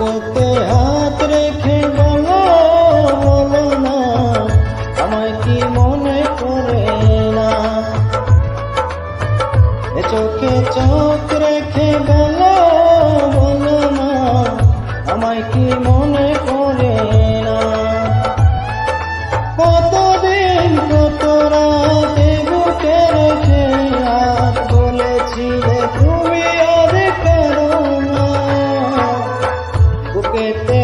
বুকেতে হাত রেখে বলো বলো না আমায় কি মনে করে না। এ চোখে চোখ রেখে বলো বলো না আমায় কি মনে করে না। কতদিন কত রাতে বুকে রেখে আজ বলেছিলে তুমি আর কারো না। বুকেতে